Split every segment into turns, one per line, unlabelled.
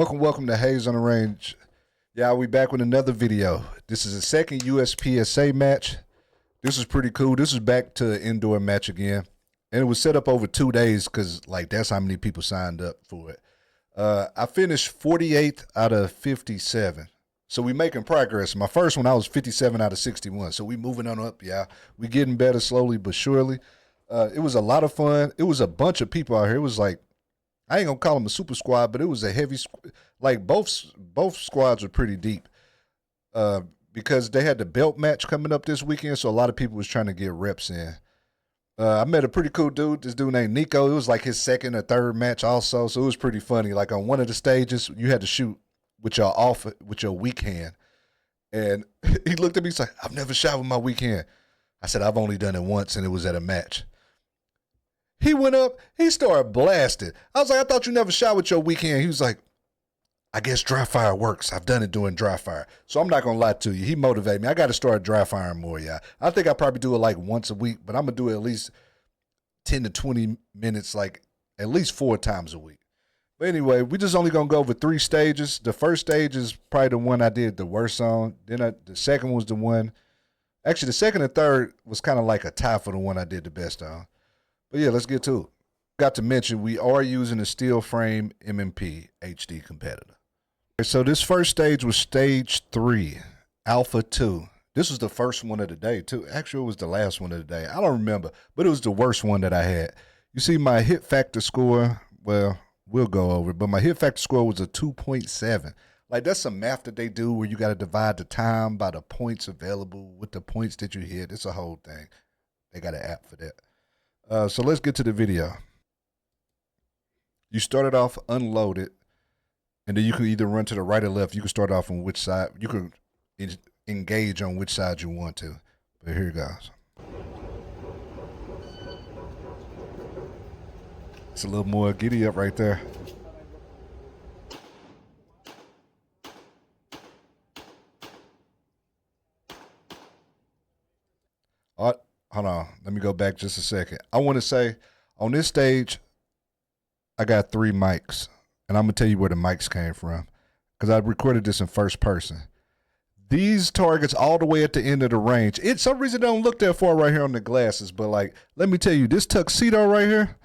Welcome to Hayes on the Range. Yeah, we back with another video. This is the second USPSA match. This is pretty cool. This is back to an indoor match again. And it was set up over 2 days because, like, that's how many people signed up for it. I finished 48th out of 57. So we making progress. My first one, I was 57 out of 61. So we moving on up, yeah. We getting better slowly but surely. It was a lot of fun. It was a bunch of people out here. It was like, I ain't gonna call them a super squad, but it was a heavy, like both squads were pretty deep because they had the belt match coming up this weekend, so a lot of people was trying to get reps in. I met a pretty cool dude, this dude named Nico. It was like his second or third match also, so it was pretty funny. Like on one of the stages, you had to shoot with your weak hand, and he looked at me, he's like, "I've never shot with my weak hand." I said, "I've only done it once, and it was at a match." He went up, he started blasting. I was like, "I thought you never shot with your weak hand." He was like, "I guess dry fire works. I've done it doing dry fire." So I'm not going to lie to you. He motivated me. I got to start dry firing more, yeah. I think I probably do it like once a week, but I'm going to do it at least 10 to 20 minutes, like at least 4 times a week. But anyway, we just only going to go over 3 stages. The first stage is probably the one I did the worst on. Then the second was the one. Actually, the second and third was kind of like a tie for the one I did the best on. But yeah, let's get to it. Got to mention, we are using a steel frame MMP HD competitor. So this first stage was stage 3, Alpha 2. This was the first one of the day, too. Actually, it was the last one of the day. I don't remember, but it was the worst one that I had. You see my hit factor score, well, we'll go over it, but my hit factor score was a 2.7. Like, that's some math that they do where you got to divide the time by the points available with the points that you hit. It's a whole thing. They got an app for that. So let's get to the video. You started off unloaded, and then you can either run to the right or left. You can start off on which side. You can engage on which side you want to. But here it goes. It's a little more giddy up right there. Hold on, let me go back just a second. I want to say, on this stage, I got 3 mics, and I'm going to tell you where the mics came from, because I recorded this in first person. These targets all the way at the end of the range, some reason they don't look that far right here on the glasses, but like, let me tell you, this tuxedo right here,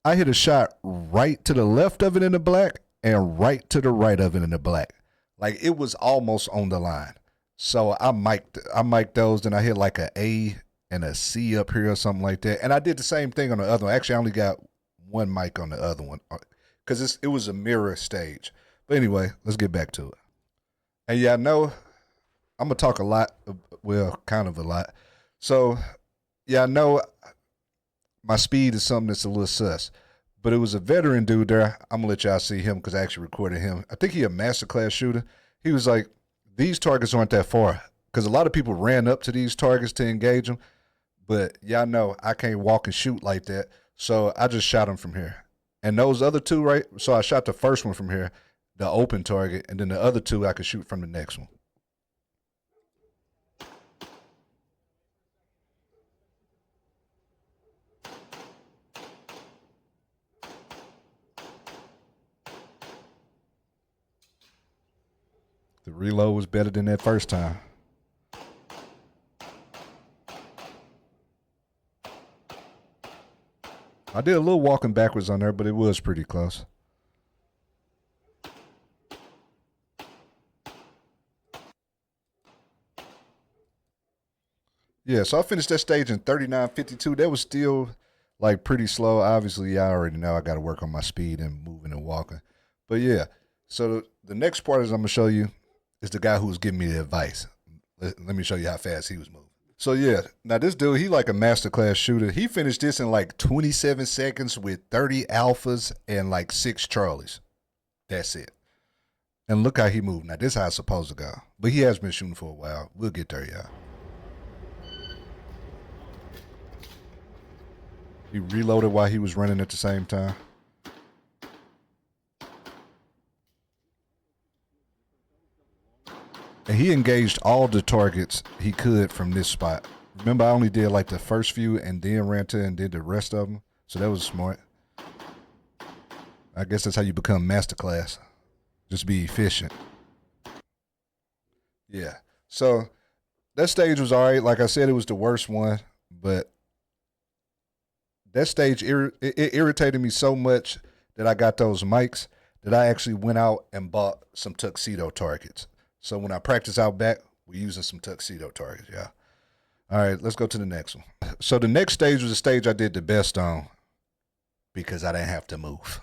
I hit a shot right to the left of it in the black and right to the right of it in the black. Like, it was almost on the line. So I mic'd those, then I hit like an A and a C up here or something like that. And I did the same thing on the other one. Actually, I only got 1 mic on the other one because it was a mirror stage. But anyway, let's get back to it. And yeah, I know I'm going to talk a lot, well, kind of a lot. So yeah, I know my speed is something that's a little sus. But it was a veteran dude there. I'm going to let y'all see him because I actually recorded him. I think he a masterclass shooter. He was like, these targets aren't that far, because a lot of people ran up to these targets to engage them, but y'all know I can't walk and shoot like that, so I just shot them from here. And those other 2, right, so I shot the first one from here, the open target, and then the other 2 I could shoot from the next one. The reload was better than that first time. I did a little walking backwards on there, but it was pretty close. Yeah, so I finished that stage in 39.52. That was still like pretty slow. Obviously, I already know I got to work on my speed and moving and walking. But yeah, so the next part is I'm going to show you is the guy who was giving me the advice. Let me show you how fast he was moving. So yeah, now this dude, he like a masterclass shooter. He finished this in like 27 seconds with 30 alphas and like 6 Charlies. That's it. And look how he moved. Now this is how it's supposed to go. But he has been shooting for a while. We'll get there, y'all. He reloaded while he was running at the same time. And he engaged all the targets he could from this spot. Remember, I only did like the first few and then ran to and did the rest of them. So that was smart. I guess that's how you become masterclass. Just be efficient. Yeah. So that stage was all right. Like I said, it was the worst one, but that stage it irritated me so much that I got those mics that I actually went out and bought some tuxedo targets. So when I practice out back, we're using some tuxedo targets. Yeah. All right, let's go to the next one. So the next stage was the stage I did the best on because I didn't have to move.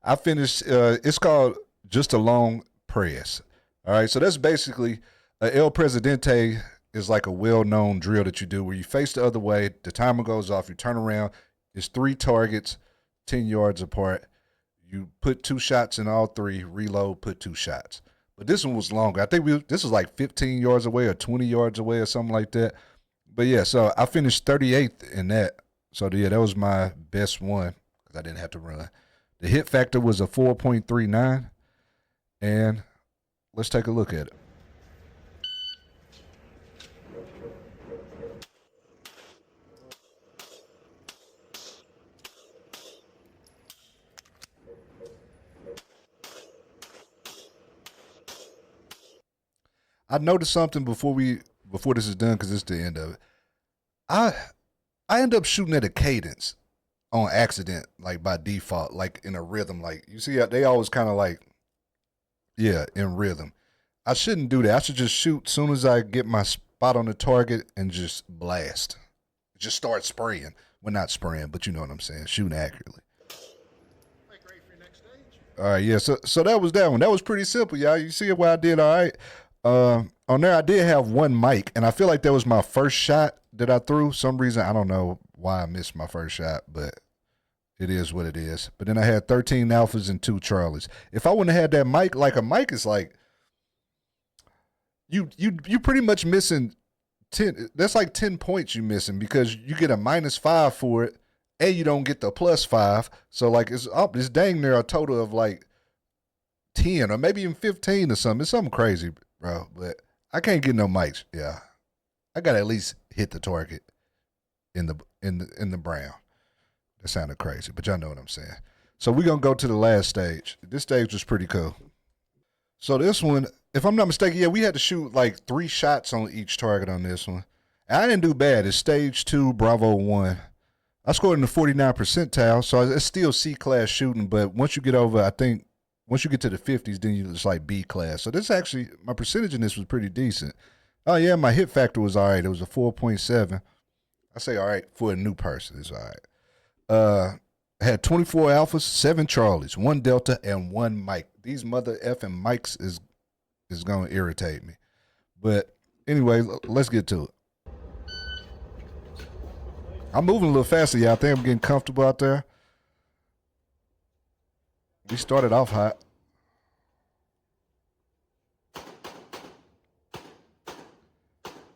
I finished. It's called just a long press. All right, so that's basically El Presidente is like a well-known drill that you do where you face the other way, the timer goes off, you turn around, it's 3 targets, 10 yards apart. You put 2 shots in all three, reload, put 2 shots. But this one was longer. I think this was like 15 yards away or 20 yards away or something like that. But yeah, so I finished 38th in that. So yeah, that was my best one because I didn't have to run. The hit factor was a 4.39, and let's take a look at it. I noticed something before this is done because it's the end of it. I I end up shooting at a cadence on accident, like by default, like in a rhythm. Like you see, they always kind of like in rhythm. I shouldn't do that. I should just shoot as soon as I get my spot on the target and just blast. Just start spraying. Well, not spraying, but you know what I'm saying. Shooting accurately. All right, yeah. So that was that one. That was pretty simple, y'all. You see what I did? All right. On there, I did have one mic, and I feel like that was my first shot that I threw. Some reason I don't know why I missed my first shot, but it is what it is. But then I had 13 alphas and 2 Charlies. If I wouldn't have had that mic, like a mic is like you pretty much missing 10. That's like 10 points you missing because you get a -5 for it, and you don't get the +5. So like it's up. It's dang near a total of like 10 or maybe even 15 or something. It's something crazy, bro. But I can't get no mics. Yeah, I got to at least hit the target in the brown. That sounded crazy, but y'all know what I'm saying. So we're gonna go to the last stage. This stage was pretty cool. So this one, if I'm not mistaken, yeah, we had to shoot like 3 shots on each target on this one. And I didn't do bad. It's stage 2, Bravo 1. I scored in the 49 percentile, so it's still C class shooting. But once you get over, I think once you get to the 50s, then you just like B class. So this actually, my percentage in this was pretty decent. Oh yeah, my hit factor was all right. It was a 4.7. I say all right for a new person. It's all right. I had 24 alphas, 7 Charlies, 1 Delta, and 1 Mike. These mother effing mics is gonna irritate me. But anyway, let's get to it. I'm moving a little faster, y'all. I think I'm getting comfortable out there. We started off hot.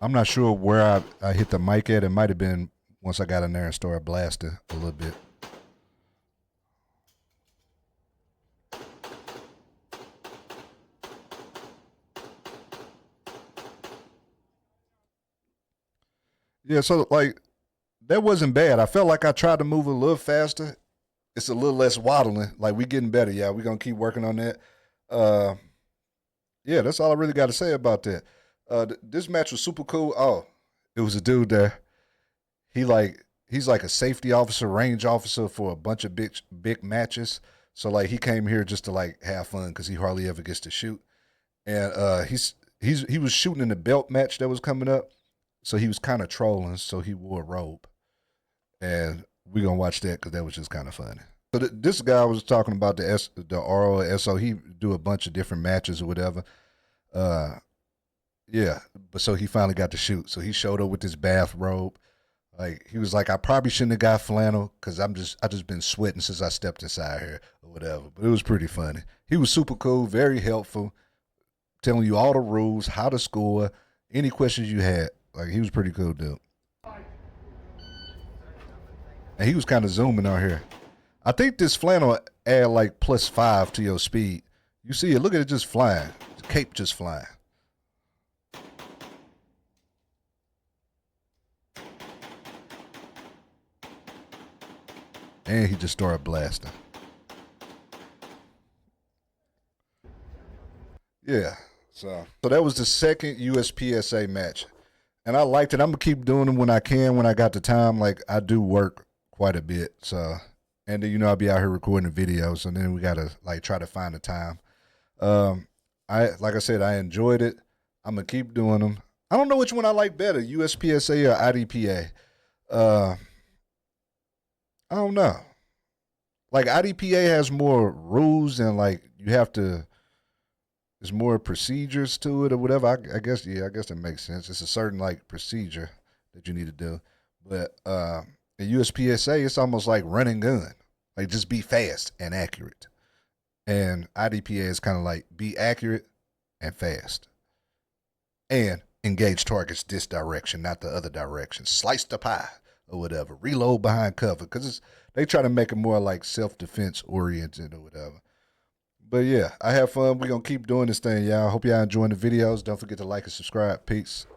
I'm not sure where I hit the mic at. It might have been once I got in there and started blasting a little bit. Yeah, so like that wasn't bad. I felt like I tried to move a little faster. It's a little less waddling. Like we getting better, yeah. We're gonna keep working on that. Uh yeah, that's all I really got to say about that. This match was super cool. Oh, it was a dude there. He's like a safety officer, range officer for a bunch of big matches. So like he came here just to like have fun because he hardly ever gets to shoot. And he was shooting in the belt match that was coming up. So he was kind of trolling. So he wore a robe, and we're gonna watch that because that was just kind of funny. So this guy was talking about the ROSO. He do a bunch of different matches or whatever. Uh, yeah, but so he finally got to shoot. So he showed up with his bathrobe. Like he was like, I probably shouldn't have got flannel because I just been sweating since I stepped inside here or whatever. But it was pretty funny. He was super cool, very helpful, telling you all the rules, how to score, any questions you had. Like he was pretty cool, dude. And he was kind of zooming out here. I think this flannel add like +5 to your speed. You see it, look at it just flying. The cape just flying. And he just started blasting. Yeah. So that was the second USPSA match. And I liked it. I'm gonna keep doing them when I can, when I got the time. Like I do work quite a bit. So and then I'll be out here recording videos and then we gotta like try to find the time. I like I said, I enjoyed it. I'm gonna keep doing them. I don't know which one I like better, USPSA or IDPA. Uh I don't know. Like IDPA has more rules and like you have to there's more procedures to it or whatever. I guess I guess that makes sense. It's a certain like procedure that you need to do. But in USPSA, it's almost like run and gun. Like just be fast and accurate. And IDPA is kind of like be accurate and fast. And engage targets this direction, not the other direction. Slice the pie or whatever. Reload behind cover. Because they try to make it more like self-defense oriented or whatever. But yeah, I have fun. We're going to keep doing this thing, y'all. Hope y'all enjoying the videos. Don't forget to like and subscribe. Peace.